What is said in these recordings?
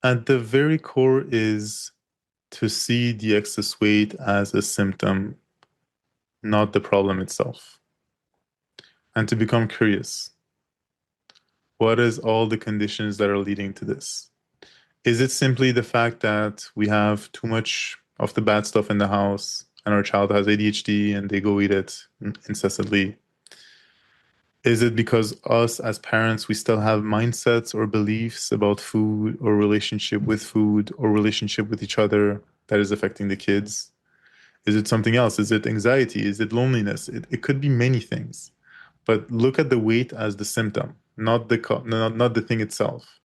At the very core is to see the excess weight as a symptom, not the problem itself, and to become curious. What is all the conditions that are leading to this? Is it simply the fact that we have too much of the bad stuff in the house and our child has ADHD and they go eat it incessantly? Is it because us as parents, we still have mindsets or beliefs about food or relationship with food or relationship with each other that is affecting the kids? Is it something else? Is it anxiety? Is it loneliness? It could be many things. But look at the weight as the symptom, not the thing itself.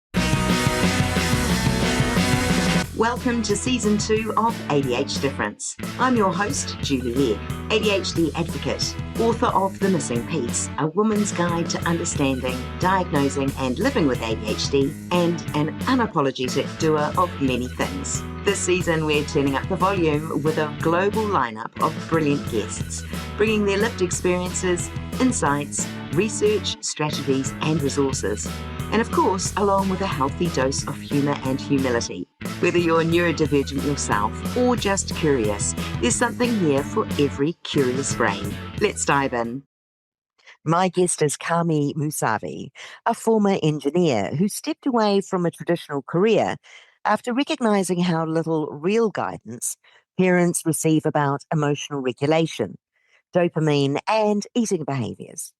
Welcome to Season 2 of ADHD Difference. I'm your host, Julie Legg, ADHD advocate, author of The Missing Piece, a woman's guide to understanding, diagnosing and living with ADHD, and an unapologetic doer of many things. This season, we're turning up the volume with a global lineup of brilliant guests, bringing their lived experiences, insights, research, strategies and resources. And of course, along with a healthy dose of humour and humility. Whether you're neurodivergent yourself or just curious, there's something here for every curious brain. Let's dive in. My guest is Kamy Moussavi, a former engineer who stepped away from a traditional career after recognising how little real guidance parents receive about emotional regulation, dopamine and eating behaviours.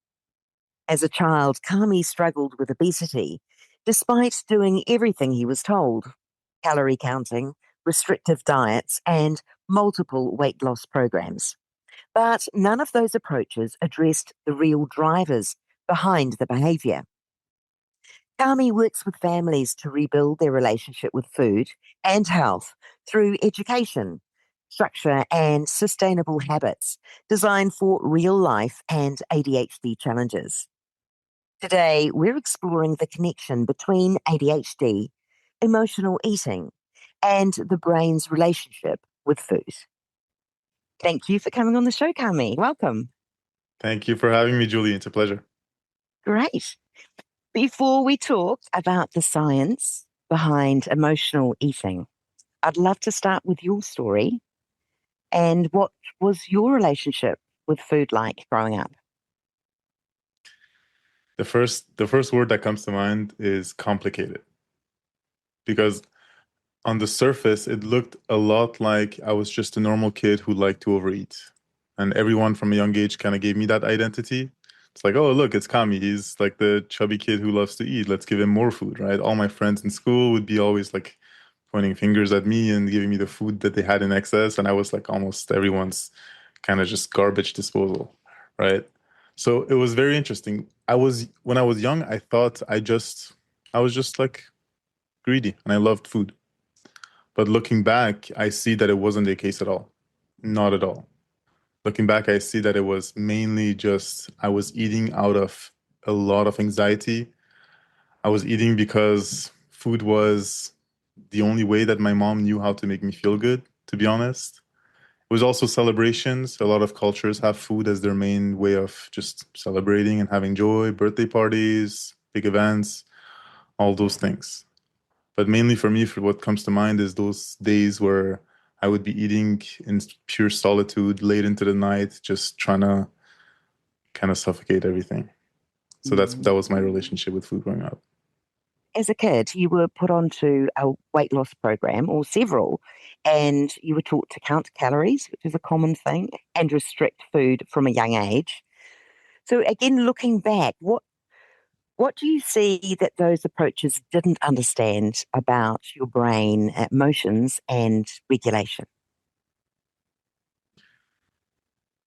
As a child, Kamy struggled with obesity, despite doing everything he was told: calorie counting, restrictive diets, and multiple weight loss programs. But none of those approaches addressed the real drivers behind the behaviour. Kamy works with families to rebuild their relationship with food and health through education, structure, and sustainable habits designed for real life and ADHD challenges. Today, we're exploring the connection between ADHD, emotional eating, and the brain's relationship with food. Thank you for coming on the show, Kamy. Welcome. Thank you for having me, Julie. It's a pleasure. Great. Before we talk about the science behind emotional eating, I'd love to start with your story and what was your relationship with food like growing up? The first word that comes to mind is complicated, because on the surface it looked a lot like I was just a normal kid who liked to overeat. And everyone from a young age kind of gave me that identity. It's like, oh, look, it's Kami. He's like the chubby kid who loves to eat. Let's give him more food, right? All my friends in school would be always like pointing fingers at me and giving me the food that they had in excess. And I was like almost everyone's kind of just garbage disposal, right? So it was very interesting. When I was young, I was just like greedy and I loved food. But looking back, I see that it wasn't the case at all. Not at all. Looking back, I see that it was mainly just I was eating out of a lot of anxiety. I was eating because food was the only way that my mom knew how to make me feel good, to be honest. It was also celebrations. A lot of cultures have food as their main way of just celebrating and having joy, birthday parties, big events, all those things. But mainly for me, for what comes to mind is those days where I would be eating in pure solitude late into the night, just trying to kind of suffocate everything. So that was my relationship with food growing up. As a kid, you were put onto a weight loss program or several, and you were taught to count calories, which is a common thing, and restrict food from a young age. So again, looking back, what do you see that those approaches didn't understand about your brain, emotions, and regulation?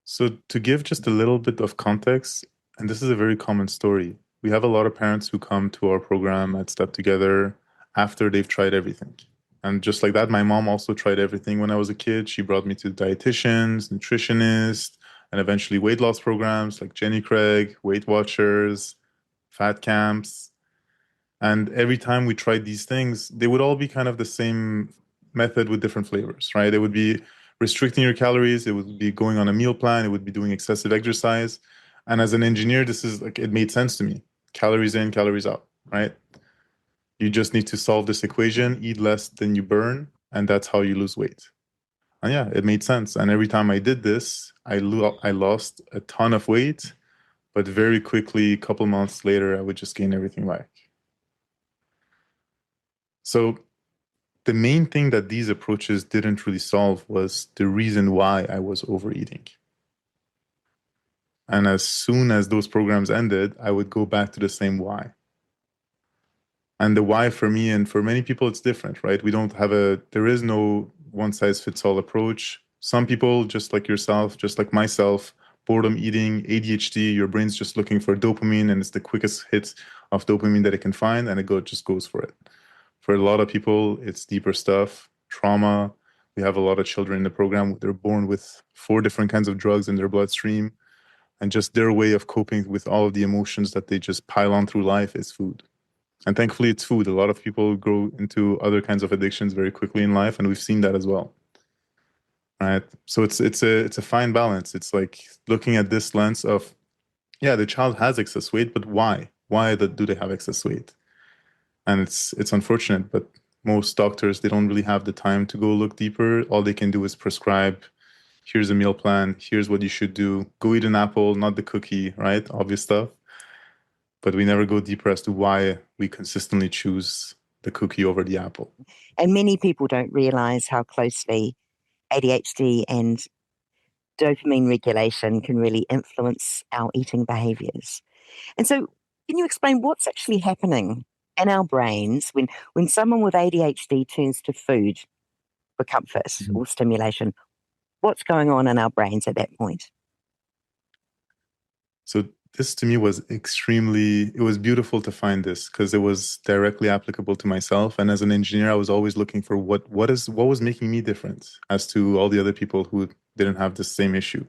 So to give just a little bit of context, and this is a very common story, we have a lot of parents who come to our program at Step Together after they've tried everything. And just like that, my mom also tried everything when I was a kid. She brought me to dietitians, nutritionists, and eventually weight loss programs like Jenny Craig, Weight Watchers, fat camps. And every time we tried these things, they would all be kind of the same method with different flavors, right? It would be restricting your calories, it would be going on a meal plan, it would be doing excessive exercise. And as an engineer, this is like, it made sense to me. Calories in, calories out, right? You just need to solve this equation, eat less than you burn, and that's how you lose weight. And yeah, it made sense. And every time I did this, I lost a ton of weight, but very quickly, a couple months later, I would just gain everything back. So the main thing that these approaches didn't really solve was the reason why I was overeating. And as soon as those programs ended, I would go back to the same why. And the why for me and for many people, it's different, right? There is no one size fits all approach. Some people, just like yourself, just like myself, boredom eating, ADHD, your brain's just looking for dopamine and it's the quickest hit of dopamine that it can find and just goes for it. For a lot of people, it's deeper stuff, trauma. We have a lot of children in the program. They're born with 4 different kinds of drugs in their bloodstream. And just their way of coping with all of the emotions that they just pile on through life is food. And thankfully, it's food. A lot of people grow into other kinds of addictions very quickly in life, and we've seen that as well. Right? So it's a fine balance. It's like looking at this lens of, yeah, the child has excess weight, but why? Why do they have excess weight? And it's unfortunate, but most doctors, they don't really have the time to go look deeper. All they can do is prescribe, here's a meal plan, here's what you should do. Go eat an apple, not the cookie, right? Obvious stuff. But we never go deeper as to why we consistently choose the cookie over the apple. And many people don't realize how closely ADHD and dopamine regulation can really influence our eating behaviors. And so, can you explain what's actually happening in our brains when someone with ADHD turns to food for comfort Mhm. or stimulation? What's going on in our brains at that point? So this to me was it was beautiful to find this because it was directly applicable to myself. And as an engineer, I was always looking for what was making me different as to all the other people who didn't have the same issue.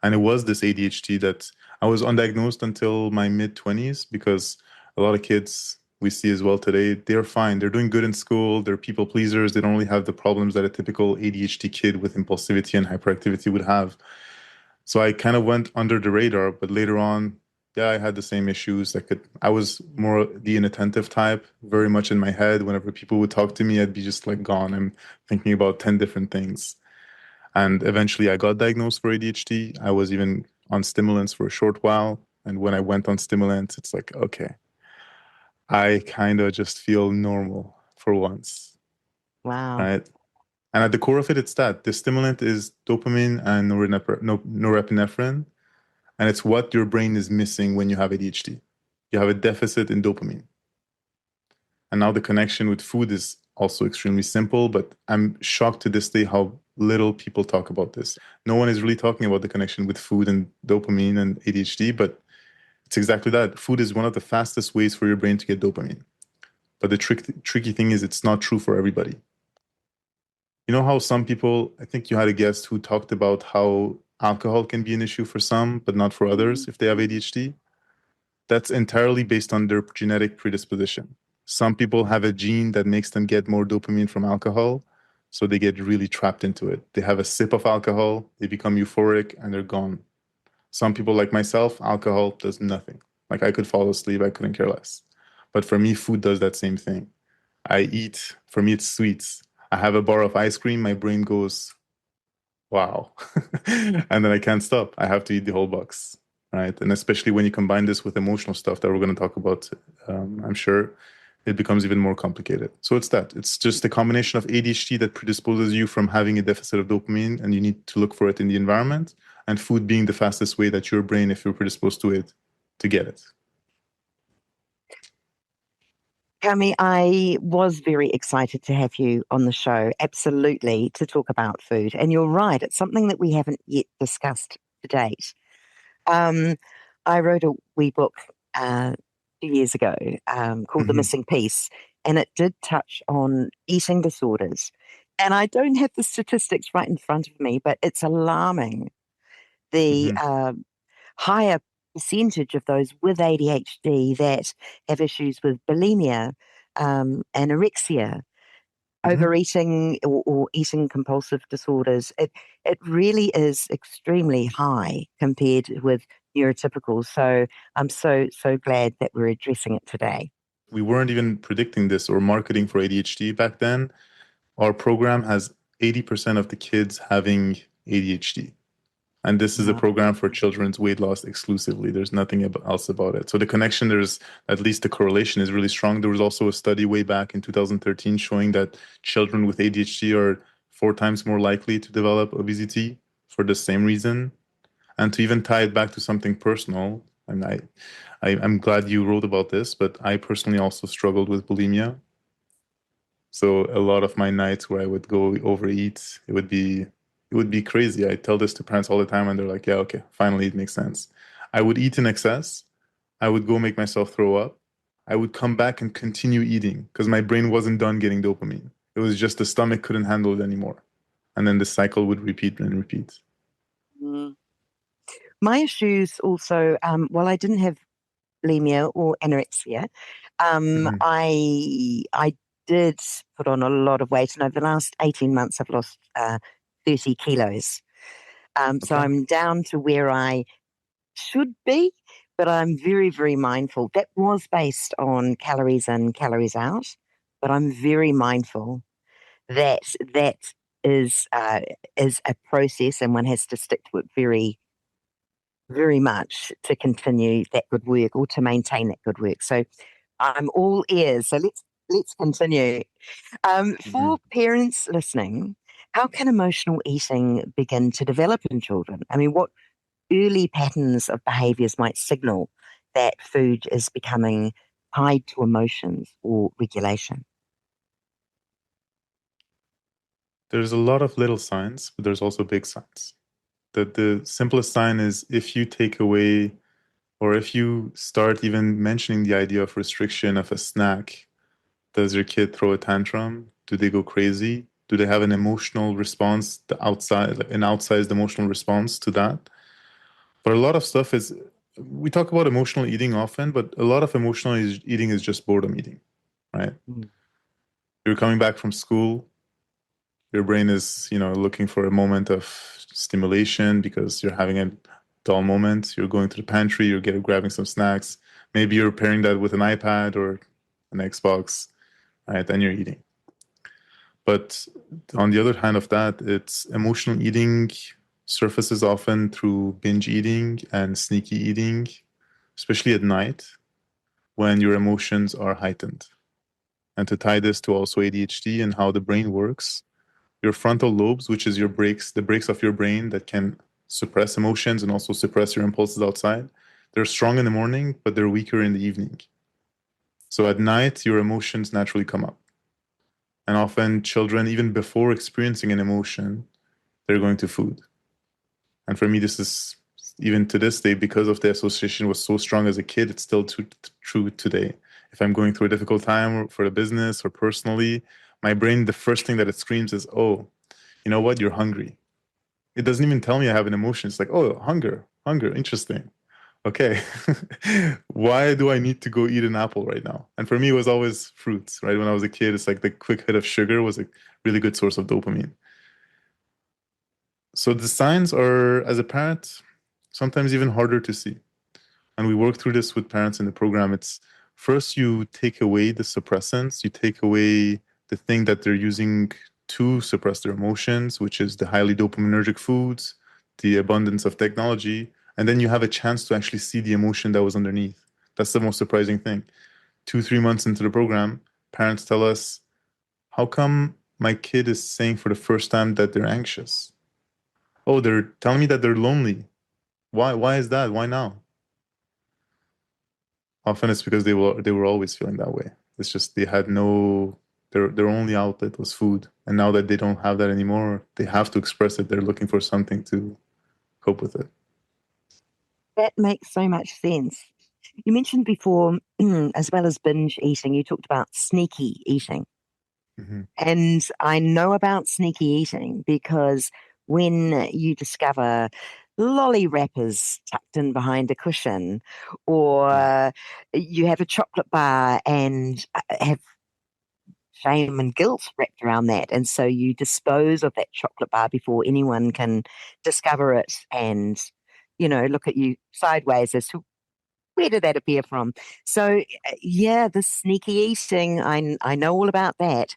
And it was this ADHD that I was undiagnosed until my mid-20s because a lot of kids we see as well today, they're fine. They're doing good in school. They're people pleasers. They don't really have the problems that a typical ADHD kid with impulsivity and hyperactivity would have. So I kind of went under the radar, but later on, yeah, I had the same issues. I was more the inattentive type, very much in my head. Whenever people would talk to me, I'd be just like gone. I'm thinking about 10 different things. And eventually I got diagnosed for ADHD. I was even on stimulants for a short while. And when I went on stimulants, it's like, okay, I kind of just feel normal for once, Wow. right? And at the core of it, it's that the stimulant is dopamine and norepinephrine. And it's what your brain is missing when you have ADHD. You have a deficit in dopamine. And now the connection with food is also extremely simple, but I'm shocked to this day how little people talk about this. No one is really talking about the connection with food and dopamine and ADHD, but it's exactly that. Food is one of the fastest ways for your brain to get dopamine. But the tricky thing is it's not true for everybody. You know how some people, I think you had a guest who talked about how alcohol can be an issue for some, but not for others if they have ADHD? That's entirely based on their genetic predisposition. Some people have a gene that makes them get more dopamine from alcohol, so they get really trapped into it. They have a sip of alcohol, they become euphoric, and they're gone. Some people, like myself, alcohol does nothing. Like I could fall asleep, I couldn't care less. But for me, food does that same thing. For me, it's sweets. I have a bar of ice cream, my brain goes, wow. And then I can't stop. I have to eat the whole box, right? And especially when you combine this with emotional stuff that we're going to talk about, I'm sure it becomes even more complicated. So it's just a combination of ADHD that predisposes you from having a deficit of dopamine, and you need to look for it in the environment, and food being the fastest way that your brain, if you're predisposed to it, to get it. Kamy, I was very excited to have you on the show, absolutely, to talk about food. And you're right, it's something that we haven't yet discussed to date. Um, I wrote a wee book 2 years ago called The Hmm. Missing Piece, and it did touch on eating disorders. And I don't have the statistics right in front of me, but it's alarming the Hmm. higher percentage of those with ADHD that have issues with bulimia, anorexia, Hmm. overeating, or eating compulsive disorders. It really is extremely high compared with neurotypical. So I'm so glad that we're addressing it today. we weren't even predicting this or marketing for ADHD back then. Our program has 80% of the kids having ADHD. And this is a program for children's weight loss exclusively. There's nothing else about it. So the connection, there's at least the correlation is really strong. There was also a study way back in 2013 showing that children with ADHD are 4 times more likely to develop obesity for the same reason. And to even tie it back to something personal, and I'm glad you wrote about this, but I personally also struggled with bulimia. So a lot of my nights where I would go overeat, it would be crazy. I tell this to parents all the time and they're like, yeah, okay, finally it makes sense. I would eat in excess. I would go make myself throw up. I would come back and continue eating because my brain wasn't done getting dopamine. It was just the stomach couldn't handle it anymore. And then the cycle would repeat and repeat. Mm. My issues also, while I didn't have bulimia or anorexia, Hmm. I did put on a lot of weight, and over the last 18 months, I've lost 30 kilos. So Okay. I'm down to where I should be, but I'm very, very mindful. That was based on calories in, calories out, but I'm very mindful that that is a process, and one has to stick to it very, very much to continue that good work or to maintain that good work. So I'm all ears. So let's continue. For Hmm. parents listening, how can emotional eating begin to develop in children? I mean, what early patterns of behaviors might signal that food is becoming tied to emotions or regulation? There's a lot of little signs, but there's also big signs. The simplest sign is if you take away or if you start even mentioning the idea of restriction of a snack. Does your kid throw a tantrum? Do they go crazy? Do they have an emotional response, the outside, like an outsized emotional response to that? But a lot of stuff is, we talk about emotional eating often, but a lot of emotional eating is just boredom eating, right? Mm. You're coming back from school, your brain is, looking for a moment of stimulation because you're having a dull moment. You're going to the pantry, grabbing some snacks. Maybe you're pairing that with an iPad or an Xbox, right? And you're eating. But on the other hand of that, it's emotional eating surfaces often through binge eating and sneaky eating, especially at night when your emotions are heightened. And to tie this to also ADHD and how the brain works, your frontal lobes, which is the brakes of your brain that can suppress emotions and also suppress your impulses outside, they're strong in the morning, but they're weaker in the evening. So at night, your emotions naturally come up. And often children, even before experiencing an emotion, they're going to food. And for me, this is even to this day, because of the association was so strong as a kid, it's still true today. If I'm going through a difficult time for a business or personally, my brain, the first thing that it screams is, oh, you know what? You're hungry. It doesn't even tell me I have an emotion. It's like, oh, hunger, interesting. Okay. Why do I need to go eat an apple right now? And for me, it was always fruits, right? When I was a kid, it's like the quick hit of sugar was a really good source of dopamine. So the signs are, as a parent, sometimes even harder to see. And we work through this with parents in the program. It's first you take away the suppressants, you take away the thing that they're using to suppress their emotions, which is the highly dopaminergic foods, the abundance of technology, and then you have a chance to actually see the emotion that was underneath. That's the most surprising thing. 2, 3 months into the program, parents tell us, how come my kid is saying for the first time that they're anxious? Oh, they're telling me that they're lonely. Why is that? Why now? Often it's because they were always feeling that way. It's just they had no their only outlet was food. And now that they don't have that anymore, they have to express it. They're looking for something to cope with it. That makes so much sense. You mentioned before, as well as binge eating, you talked about sneaky eating. Hmm. And I know about sneaky eating because when you discover lolly wrappers tucked in behind a cushion, or you have a chocolate bar and have shame and guilt wrapped around that. And so you dispose of that chocolate bar before anyone can discover it and, look at you sideways as to Where did that appear from? So, yeah, the sneaky eating, I know all about that.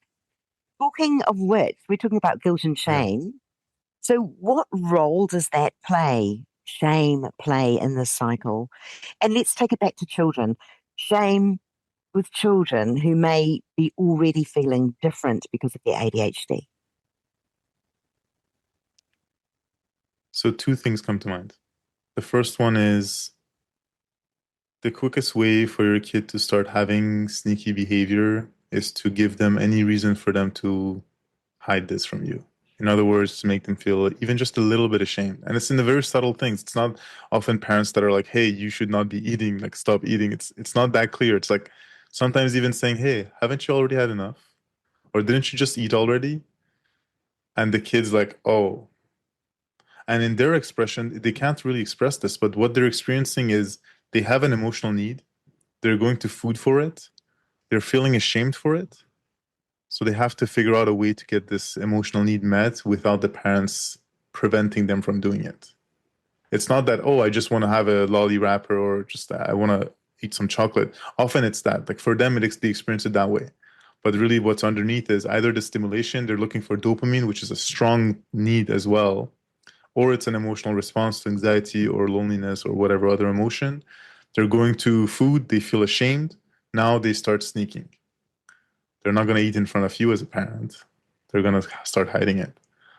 Talking of which, we're talking about guilt and Yeah. shame. So, what role does that play, shame play in this cycle? And let's take it back to children. Shame with children who may be already feeling different because of their ADHD. So two things come to mind. The first one is the quickest way for your kid to start having sneaky behavior is to give them any reason for them to hide this from you. In other words, to make them feel even just a little bit ashamed. And it's in the very subtle things. It's not often parents that are like, "Hey, you should not be eating, like stop eating." It's not that clear. It's like sometimes even saying, "Hey, haven't you already had enough? Or didn't you just eat already?" And the kid's like, "Oh." And in their expression, they can't really express this, but what they're experiencing is they have an emotional need. They're going to food for it. They're feeling ashamed for it. So they have to figure out a way to get this emotional need met without the parents preventing them from doing it. It's not that, oh, I just want to have a lolly wrapper or just I want to eat some chocolate. Often it's that. Like for them, they experience it that way. But really, what's underneath is either the stimulation, they're looking for dopamine, which is a strong need as well, or it's an emotional response to anxiety or loneliness or whatever other emotion. They're going to food, they feel ashamed. Now they start sneaking. They're not going to eat in front of you as a parent. They're going to start hiding it.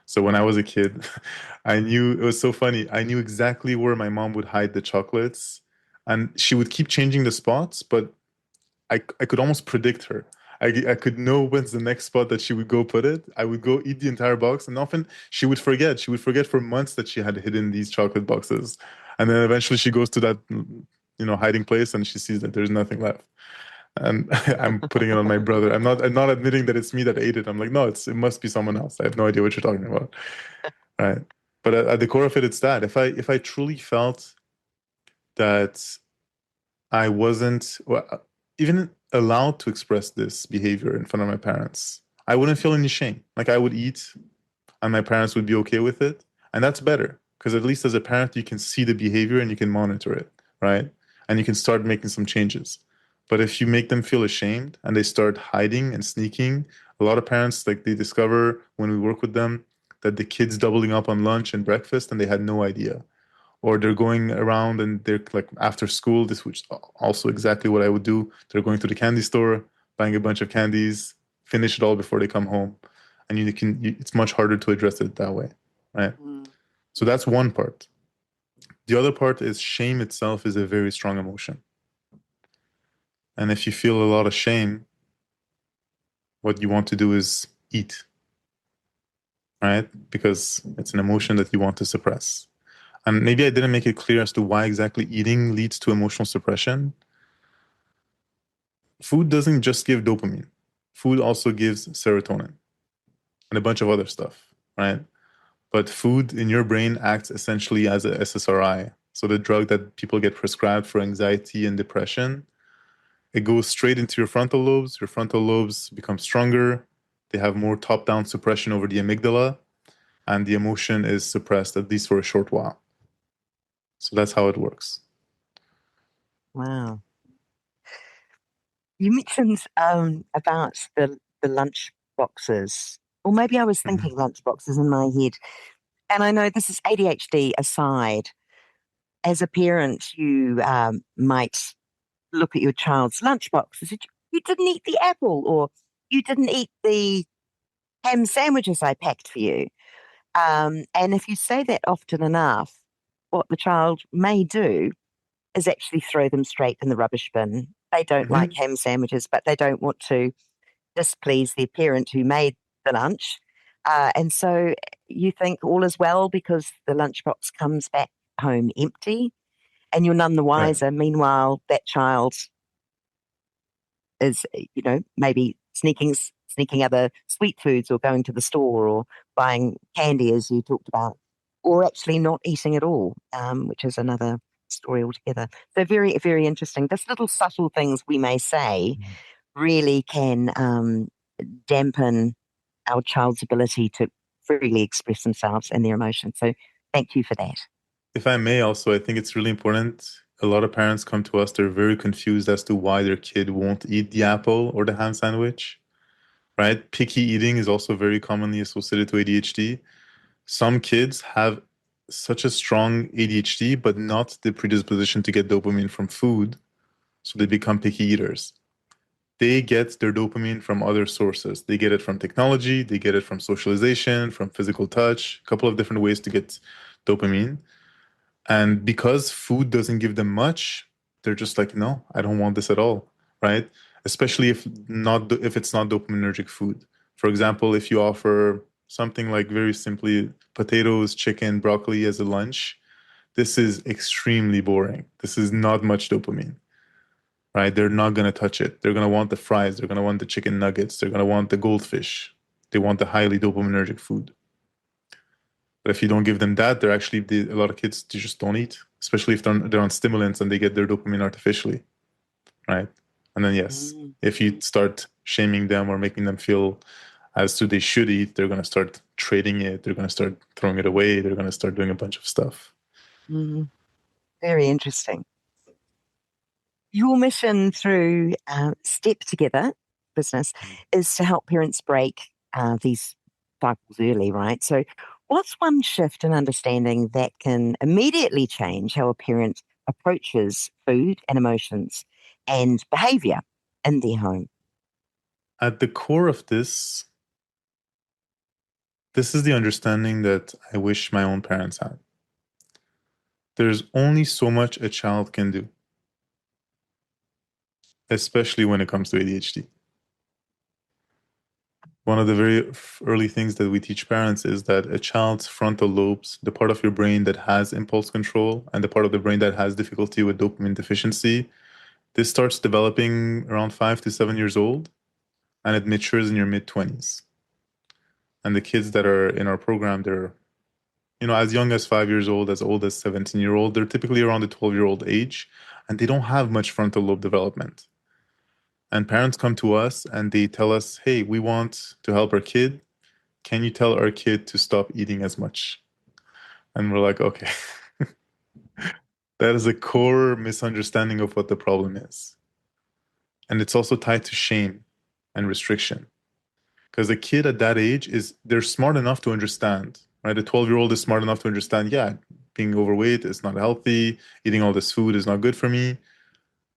So when I was a kid, I knew it was so funny. I knew exactly where my mom would hide the chocolates, and she would keep changing the spots, but I could almost predict her. I could know when's the next spot that she would go put it. I would go eat the entire box, and often she would forget. She would forget for months that she had hidden these chocolate boxes, and then eventually she goes to that, hiding place, and she sees that there's nothing left. And I'm putting it on my brother. I'm not admitting that it's me that ate it. I'm like, no, it must be someone else. I have no idea what you're talking about. Right. But at the core of it, it's that if I truly felt that I wasn't even allowed to express this behavior in front of my parents, I wouldn't feel any shame. Like I would eat and my parents would be okay with it. And that's better because at least as a parent, you can see the behavior and you can monitor it, right? And you can start making some changes. But if you make them feel ashamed and they start hiding and sneaking, a lot of parents, like they discover when we work with them that the kids doubling up on lunch and breakfast and they had no idea. Or they're going around and they're like after school, this which also exactly what I would do. They're going to the candy store, buying a bunch of candies, finish it all before they come home. And it's much harder to address it that way, right? Mm. So that's one part. The other part is shame itself is a very strong emotion. And if you feel a lot of shame, what you want to do is eat, right? Because it's an emotion that you want to suppress. And maybe I didn't make it clear as to why exactly eating leads to emotional suppression. Food doesn't just give dopamine. Food also gives serotonin and a bunch of other stuff, right? But food in your brain acts essentially as a SSRI. So the drug that people get prescribed for anxiety and depression, it goes straight into your frontal lobes. Your frontal lobes become stronger. They have more top-down suppression over the amygdala, and the emotion is suppressed at least for a short while. So that's how it works. Wow. You mentioned about the lunch boxes, or maybe I was Mhm. thinking lunch boxes in my head. And I know this is ADHD aside. As a parent, you might look at your child's lunchbox and say, "You didn't eat the apple," or "You didn't eat the ham sandwiches I packed for you." And if you say that often enough, what the child may do is actually throw them straight in the rubbish bin. They don't like Mhm. ham sandwiches, but they don't want to displease their parent who made the lunch. And so you think all is well because the lunchbox comes back home empty and you're none the Right. wiser. Meanwhile, that child is, maybe sneaking other sweet foods or going to the store or buying candy, as you talked about, or actually not eating at all, which is another story altogether. So very, very interesting. Just little subtle things we may say really can dampen our child's ability to freely express themselves and their emotions. So thank you for that. If I may also, I think it's really important a lot of parents come to us, they're very confused as to why their kid won't eat the apple or the ham sandwich, right? Picky eating is also very commonly associated to ADHD. Some kids have such a strong ADHD, but not the predisposition to get dopamine from food, so they become picky eaters. They get their dopamine from other sources. They get it from technology, they get it from socialization, from physical touch, a couple of different ways to get dopamine. And because food doesn't give them much, they're just like, no, I don't want this at all, right? Especially if it's not dopaminergic food. For example, if you offer something like very simply potatoes, chicken, broccoli as a lunch, this is extremely boring. This is not much dopamine, right? They're not going to touch it. They're going to want the fries. They're going to want the chicken nuggets. They're going to want the goldfish. They want the highly dopaminergic food. But if you don't give them that, a lot of kids they just don't eat, especially if they're on stimulants and they get their dopamine artificially, right? And then yes, Mm, if you start shaming them or making them feel as to they should eat, they're going to start trading it. They're going to start throwing it away. They're going to start doing a bunch of stuff. mm, very interesting. Your mission through Step Together business is to help parents break these cycles early, right? So, what's one shift in understanding that can immediately change how a parent approaches food and emotions and behavior in their home? At the core of this is the understanding that I wish my own parents had. There's only so much a child can do, especially when it comes to ADHD. One of the very early things that we teach parents is that a child's frontal lobes, the part of your brain that has impulse control and the part of the brain that has difficulty with dopamine deficiency, this starts developing around 5 to 7 years old and it matures in your mid 20s. And the kids that are in our program, they're as young as 5 years old as 17-year-old. They're typically around the 12-year-old age, and they don't have much frontal lobe development. And parents come to us and they tell us, hey, we want to help our kid. Can you tell our kid to stop eating as much? And we're like, okay, that is a core misunderstanding of what the problem is. And it's also tied to shame and restriction. Because a kid at that age they're smart enough to understand, right? A 12-year-old is smart enough to understand, yeah, being overweight is not healthy, eating all this food is not good for me,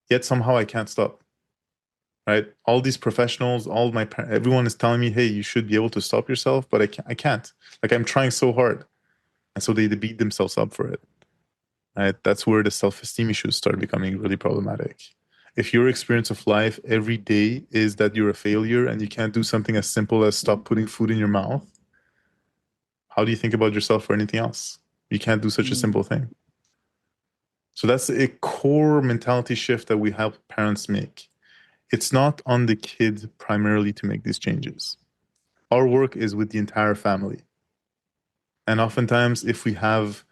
yet somehow I can't stop, right? All these professionals, everyone is telling me, hey, you should be able to stop yourself, but I can't. Like I'm trying so hard. And so they beat themselves up for it, right? That's where the self-esteem issues start becoming really problematic. If your experience of life every day is that you're a failure and you can't do something as simple as stop putting food in your mouth, how do you think about yourself or anything else? You can't do such a Mm, simple thing. So that's a core mentality shift that we help parents make. It's not on the kid primarily to make these changes. Our work is with the entire family. And oftentimes, if we have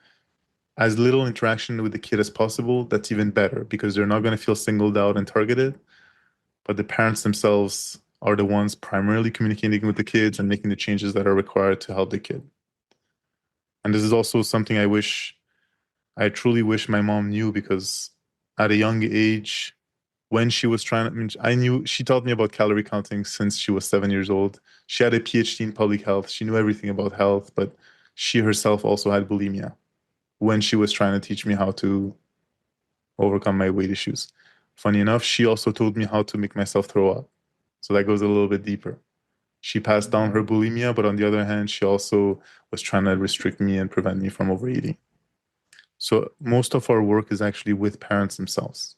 as little interaction with the kid as possible, that's even better because they're not going to feel singled out and targeted. But the parents themselves are the ones primarily communicating with the kids and making the changes that are required to help the kid. And this is also something I truly wish my mom knew because at a young age, when she was I knew she taught me about calorie counting since she was 7 years old. She had a PhD in public health. She knew everything about health, but she herself also had bulimia when she was trying to teach me how to overcome my weight issues. Funny enough, she also told me how to make myself throw up. So that goes a little bit deeper. She passed down her bulimia, but on the other hand, she also was trying to restrict me and prevent me from overeating. So most of our work is actually with parents themselves.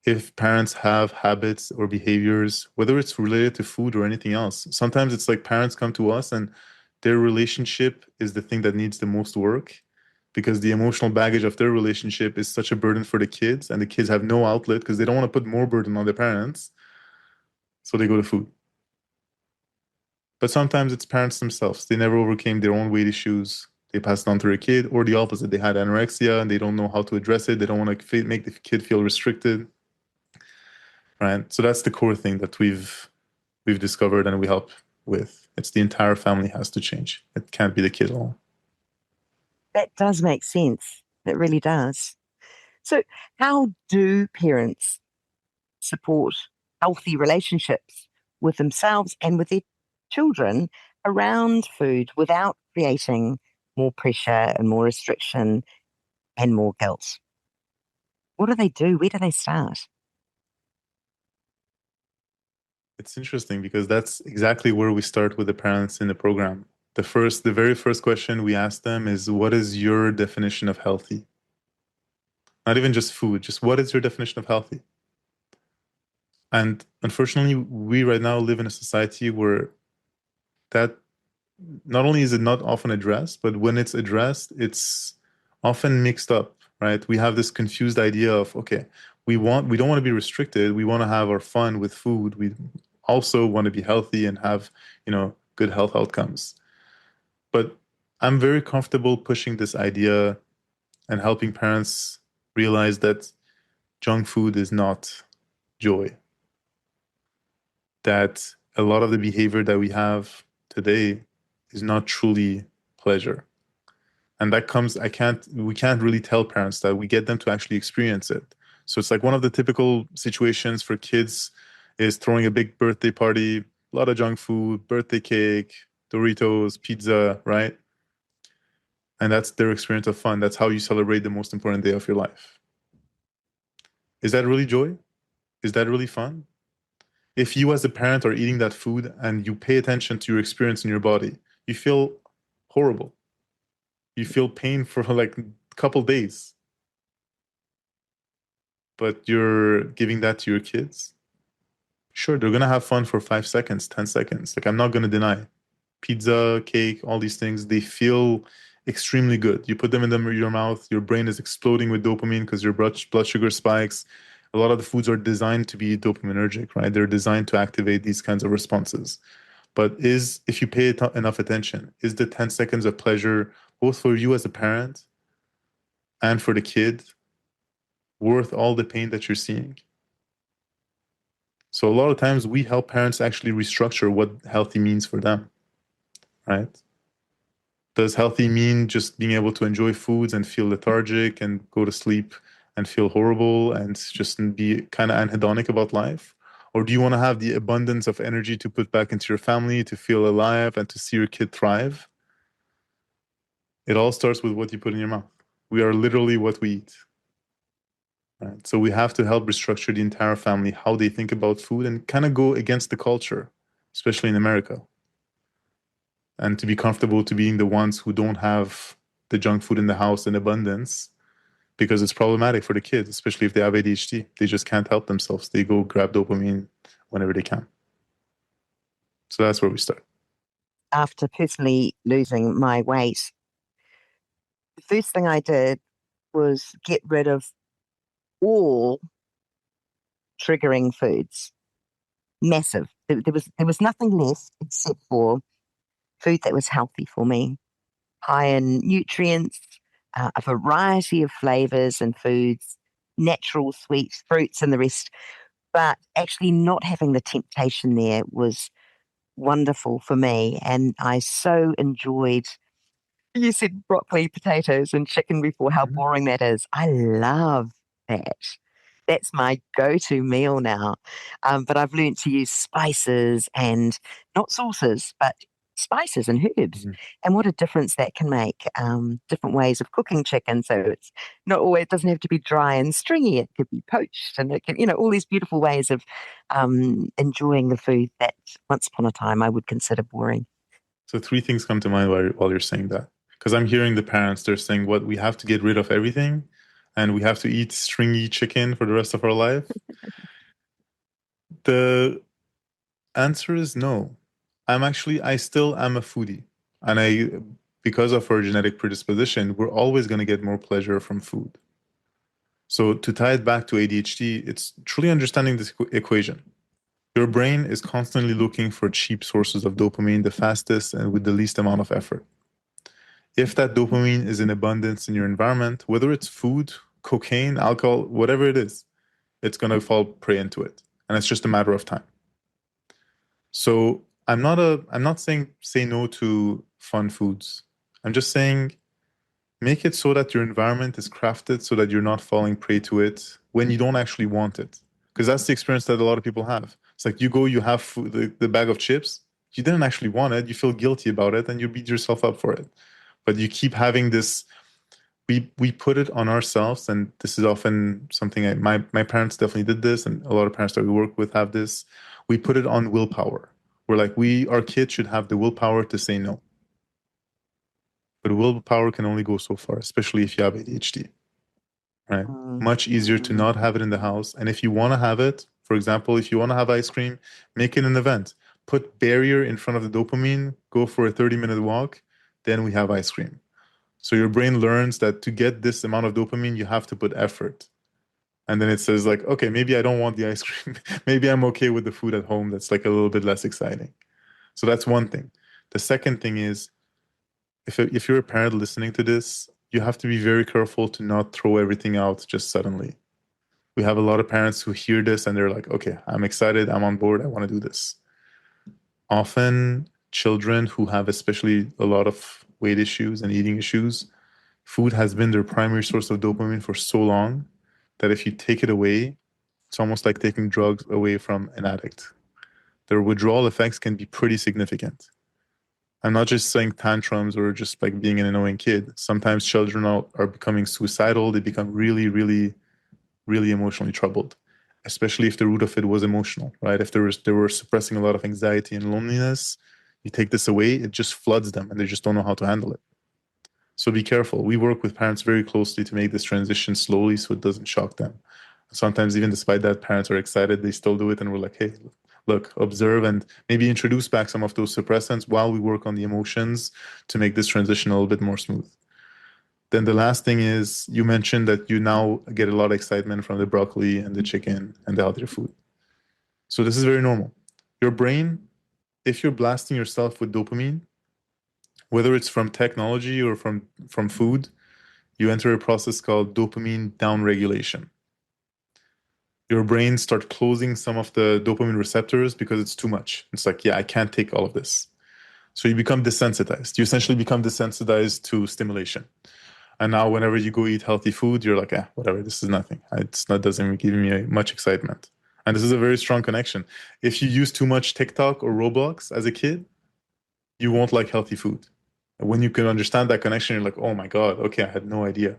If parents have habits or behaviors, whether it's related to food or anything else, sometimes it's like parents come to us and their relationship is the thing that needs the most work because the emotional baggage of their relationship is such a burden for the kids and the kids have no outlet because they don't want to put more burden on their parents. So they go to food. But sometimes it's parents themselves. They never overcame their own weight issues. They passed on to their kid, or the opposite. They had anorexia and they don't know how to address it. They don't want to make the kid feel restricted, right? So that's the core thing that we've discovered and we help with. It's the entire family has to change. It can't be the kid alone. that does make sense. It really does. So, how do parents support healthy relationships with themselves and with their children around food without creating more pressure and more restriction and more guilt? What do they do? Where do they start? It's interesting because that's exactly where we start with the parents in the program. The very first question we ask them is, what is your definition of healthy? Not even just food, just what is your definition of healthy? And unfortunately, we right now live in a society where that not only is it not often addressed, but when it's addressed, it's often mixed up, right? We have this confused idea of, okay, we don't want to be restricted. We want to have our fun with food. We also want to be healthy and have, good health outcomes. But I'm very comfortable pushing this idea and helping parents realize that junk food is not joy. That a lot of the behavior that we have today is not truly pleasure. And that comes, we can't really tell parents that. We get them to actually experience it. So it's like one of the typical situations for kids is throwing a big birthday party, a lot of junk food, birthday cake, Doritos, pizza, right? And that's their experience of fun. That's how you celebrate the most important day of your life. Is that really joy? Is that really fun? If you as a parent are eating that food and you pay attention to your experience in your body, you feel horrible. You feel pain for like a couple days. But you're giving that to your kids. Sure, they're gonna have fun for 5 seconds, 10 seconds. Like I'm not gonna deny. Pizza, cake, all these things, they feel extremely good. You put them in your mouth, your brain is exploding with dopamine because your blood sugar spikes. A lot of the foods are designed to be dopaminergic, right? They're designed to activate these kinds of responses. But if you pay enough attention, is the 10 seconds of pleasure, both for you as a parent and for the kid, worth all the pain that you're seeing? So a lot of times we help parents actually restructure what healthy means for them, right? Does healthy mean just being able to enjoy foods and feel lethargic and go to sleep and feel horrible and just be kind of anhedonic about life? Or do you want to have the abundance of energy to put back into your family, to feel alive and to see your kid thrive? It all starts with what you put in your mouth. We are literally what we eat. Right? So we have to help restructure the entire family, how they think about food, and kind of go against the culture, especially in America. And to be comfortable to being the ones who don't have the junk food in the house in abundance because it's problematic for the kids, especially if they have ADHD. They just can't help themselves. They go grab dopamine whenever they can. So that's where we start. After personally losing my weight, the first thing I did was get rid of all triggering foods. Massive. There was nothing left except for food that was healthy for me, high in nutrients, a variety of flavors and foods, natural sweet fruits and the rest. But actually, not having the temptation there was wonderful for me. And I so enjoyed, you said broccoli, potatoes, and chicken before, how Mhm. boring that is. I love that. That's my go to meal now. But I've learned to use spices and not sauces, but spices and herbs, Mhm. and what a difference that can make. Different ways of cooking chicken. So it's not always, it doesn't have to be dry and stringy. It could be poached and it can, all these beautiful ways of enjoying the food that once upon a time I would consider boring. So three things come to mind while you're saying that. Because I'm hearing the parents, they're saying, what, we have to get rid of everything and we have to eat stringy chicken for the rest of our life? The answer is no. I still am a foodie. Because of our genetic predisposition, we're always going to get more pleasure from food. So to tie it back to ADHD, it's truly understanding this equation. Your brain is constantly looking for cheap sources of dopamine, the fastest and with the least amount of effort. If that dopamine is in abundance in your environment, whether it's food, cocaine, alcohol, whatever it is, it's going to fall prey into it. And it's just a matter of time. So I'm not saying say no to fun foods. I'm just saying Make it so that your environment is crafted so that you're not falling prey to it when you don't actually want it. Because that's the experience that a lot of people have. It's like you go, you have food, the bag of chips, you didn't actually want it, you feel guilty about it, and you beat yourself up for it. But you keep having this, we put it on ourselves, and this is often something my parents definitely did this, and a lot of parents that we work with have this. We put it on willpower. We're like, our kids should have the willpower to say no. But willpower can only go so far, especially if you have ADHD, right? Much easier to not have it in the house. And if you want to have it, for example, if you want to have ice cream, make it an event. Put barrier in front of the dopamine, go for a 30-minute walk, then we have ice cream. So your brain learns that to get this amount of dopamine, you have to put effort. And then it says like, okay, maybe I don't want the ice cream. Maybe I'm okay with the food at home that's like a little bit less exciting. So that's one thing. The second thing is, if you're a parent listening to this, you have to be very careful to not throw everything out just suddenly. We have a lot of parents who hear this and they're like, okay, I'm excited, I'm on board, I want to do this. Often, children who have especially a lot of weight issues and eating issues, food has been their primary source of dopamine for so long that if you take it away, it's almost like taking drugs away from an addict. Their withdrawal effects can be pretty significant. I'm not just saying tantrums or just like being an annoying kid. Sometimes children are becoming suicidal. They become really, really, really emotionally troubled, especially if the root of it was emotional, right? If they were suppressing a lot of anxiety and loneliness, you take this away, it just floods them and they just don't know how to handle it. So be careful. We work with parents very closely to make this transition slowly so it doesn't shock them. Sometimes, even despite that, parents are excited, they still do it, and we're like, hey, look, observe and maybe introduce back some of those suppressants while we work on the emotions to make this transition a little bit more smooth. Then the last thing is you mentioned that you now get a lot of excitement from the broccoli and the chicken and the healthier food. So this is very normal. Your brain, if you're blasting yourself with dopamine, whether it's from technology or from food, you enter a process called dopamine downregulation. Your brain starts closing some of the dopamine receptors because it's too much. It's like, yeah, I can't take all of this. So you become desensitized. You essentially become desensitized to stimulation. And now whenever you go eat healthy food, you're like, whatever, this is nothing. It's not doesn't give me much excitement. And this is a very strong connection. If you use too much TikTok or Roblox as a kid, you won't like healthy food. And when you can understand that connection, you're like, oh my God, okay, I had no idea.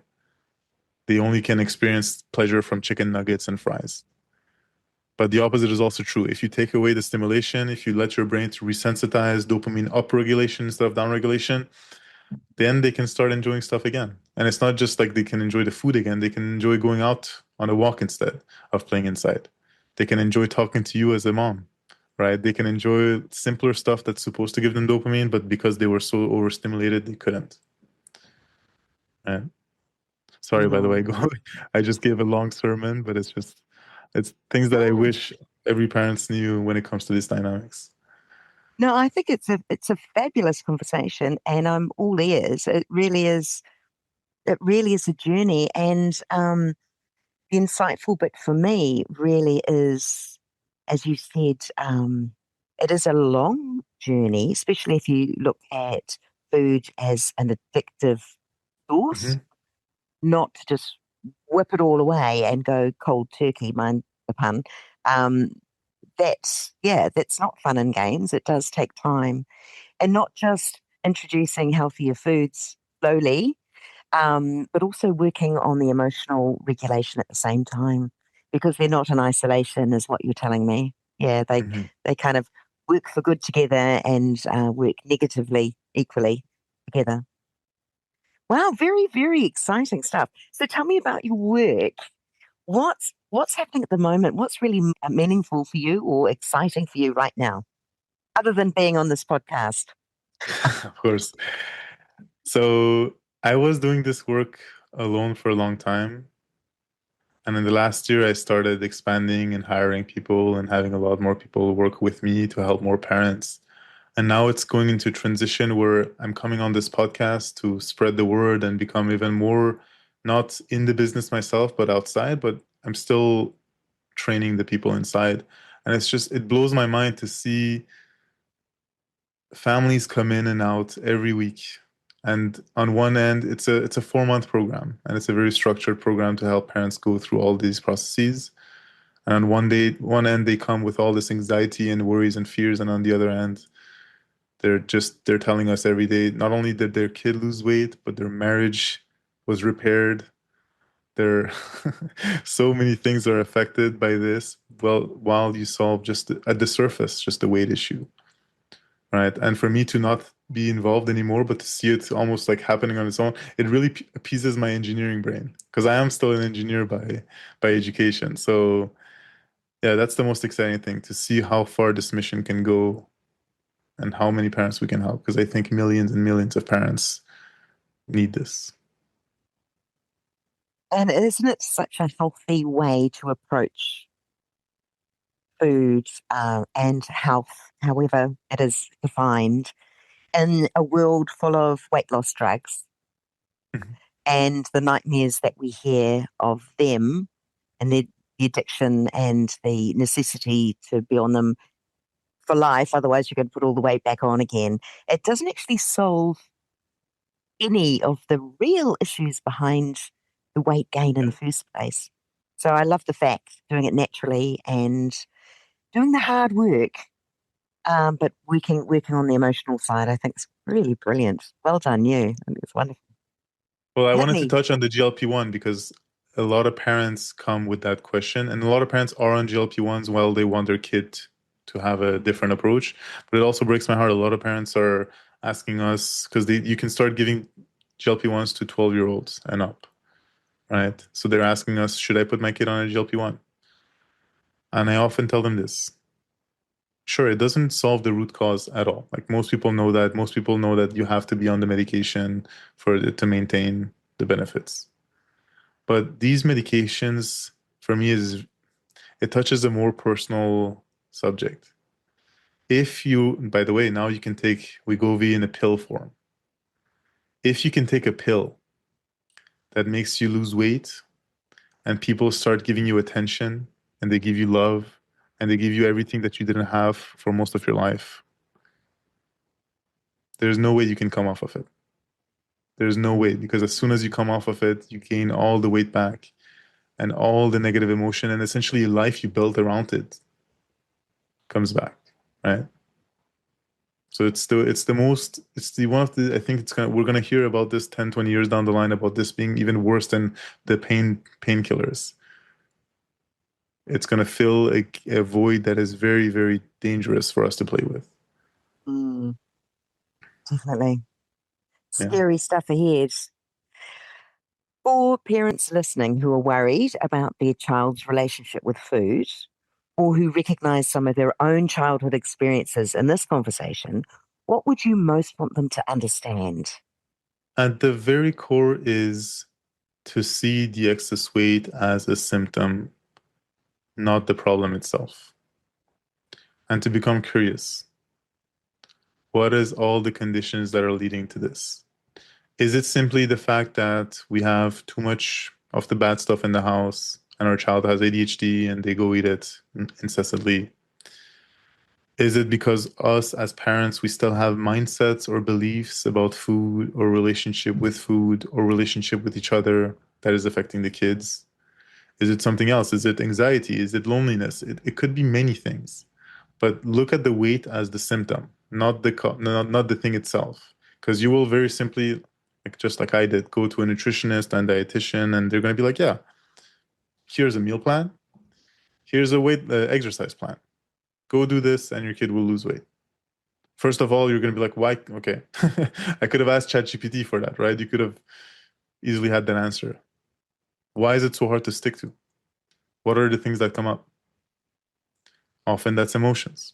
They only can experience pleasure from chicken nuggets and fries. But the opposite is also true. If you take away the stimulation, if you let your brain to resensitize dopamine upregulation instead of downregulation, then they can start enjoying stuff again. And it's not just like they can enjoy the food again, they can enjoy going out on a walk instead of playing inside. They can enjoy talking to you as a mom, right? They can enjoy simpler stuff that's supposed to give them dopamine, but because they were so overstimulated, they couldn't. Right? Sorry, by the way, I just gave a long sermon, but it's things that I wish every parents knew when it comes to these dynamics. No, I think it's a fabulous conversation, and I'm all ears. It really is. It really is a journey, and the insightful bit for me really is, as you said, it is a long journey, especially if you look at food as an addictive source, Hmm. not to just whip it all away and go cold turkey. Mind the pun. Um, that's not fun and games. It does take time, and not just introducing healthier foods slowly, but also working on the emotional regulation at the same time, because they're not in isolation, is what you're telling me. Yeah, Hmm. they kind of work for good together and work negatively equally together. Wow, very very exciting stuff. So tell me about your work. What's happening at the moment? What's really meaningful for you or exciting for you right now, other than being on this podcast? Of course. So I was doing this work alone for a long time. And in the last year, I started expanding and hiring people and having a lot more people work with me to help more parents. And now it's going into transition where I'm coming on this podcast to spread the word and become even more not in the business myself, but outside. But I'm still training the people inside. And it blows my mind to see families come in and out every week And on one end, it's a 4-month program, and it's a very structured program to help parents go through all these processes. And on one end, they come with all this anxiety and worries and fears, and on the other end, they're telling us every day, not only did their kid lose weight, but their marriage was repaired. There, so many things are affected by this. Well, while you solve just at the surface, just the weight issue, right? And for me to not be involved anymore, but to see it almost like happening on its own, it really appeases my engineering brain because I am still an engineer by education. So yeah, that's the most exciting thing to see how far this mission can go and how many parents we can help. Because I think millions and millions of parents need this. And isn't it such a healthy way to approach food and health, however it is defined, in a world full of weight loss drugs Mhm. and the nightmares that we hear of them and the addiction and the necessity to be on them for life, otherwise you're going to put all the weight back on again. It doesn't actually solve any of the real issues behind the weight gain in the first place. So I love the fact doing it naturally and doing the hard work, but working on the emotional side. I think it's really brilliant. Well done, you. I think it's wonderful. Well, I Hit wanted to me. touch on the GLP-1 because a lot of parents come with that question, and a lot of parents are on GLP-1s while they want their kid to have a different approach. But it also breaks my heart. A lot of parents are asking us because you can start giving GLP-1s to 12-year-olds and up, right? So they're asking us, should I put my kid on a GLP-1? And I often tell them this. Sure, it doesn't solve the root cause at all. Like most people know that. Most people know that you have to be on the medication for it to maintain the benefits. But these medications, for me, is it touches a more personal subject. If you, by the way, now you can take Wegovy in a pill form. If you can take a pill that makes you lose weight and people start giving you attention and they give you love and they give you everything that you didn't have for most of your life, there's no way you can come off of it. There's no way because as soon as you come off of it, you gain all the weight back and all the negative emotion and essentially life you built around it comes back, right? So it's the one of the I think we're gonna hear about this 10, 20 years down the line about this being even worse than the painkillers. It's gonna fill a void that is very, very dangerous for us to play with. Mm, definitely. Yeah. Scary stuff ahead. For parents listening who are worried about their child's relationship with food or who recognize some of their own childhood experiences in this conversation, what would you most want them to understand? At the very core is to see the excess weight as a symptom, not the problem itself. And to become curious. What is all the conditions that are leading to this? Is it simply the fact that we have too much of the bad stuff in the house and our child has ADHD and they go eat it incessantly? Is it because us as parents, we still have mindsets or beliefs about food or relationship with food or relationship with each other that is affecting the kids? Is it something else? Is it anxiety? Is it loneliness? It could be many things. But look at the weight as the symptom, not not the thing itself. Because you will very simply, like just like I did, go to a nutritionist and dietitian, and they're going to be like, "Yeah, here's a meal plan. Here's a weight exercise plan. Go do this, and your kid will lose weight." First of all, you're going to be like, "Why?" Okay, I could have asked ChatGPT for that, right? You could have easily had that answer. Why is it so hard to stick to? What are the things that come up? Often that's emotions.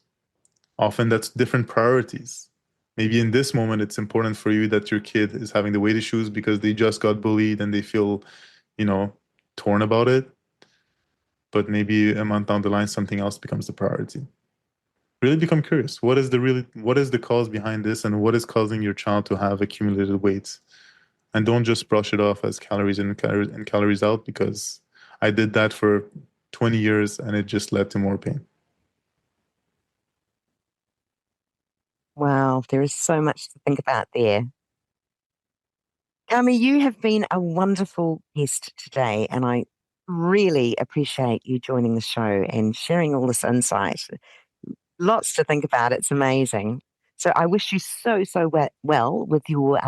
Often that's different priorities. Maybe in this moment, it's important for you that your kid is having the weight issues because they just got bullied and they feel, you know, torn about it. But maybe a month down the line, something else becomes the priority. Really become curious. What is the cause behind this and what is causing your child to have accumulated weight? And don't just brush it off as calories in and calories out because I did that for 20 years and it just led to more pain. Wow, there is so much to think about there. Kamy, you have been a wonderful guest today, and I really appreciate you joining the show and sharing all this insight. Lots to think about. It's amazing. So I wish you so well with your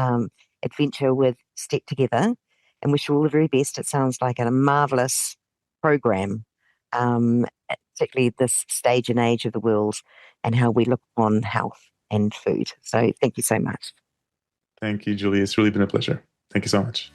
adventure with Step Together, and wish you all the very best. It sounds like a marvelous program, particularly this stage and age of the world and how we look on health and food. So thank you so much. Thank you, Julie. It's really been a pleasure. Thank you so much.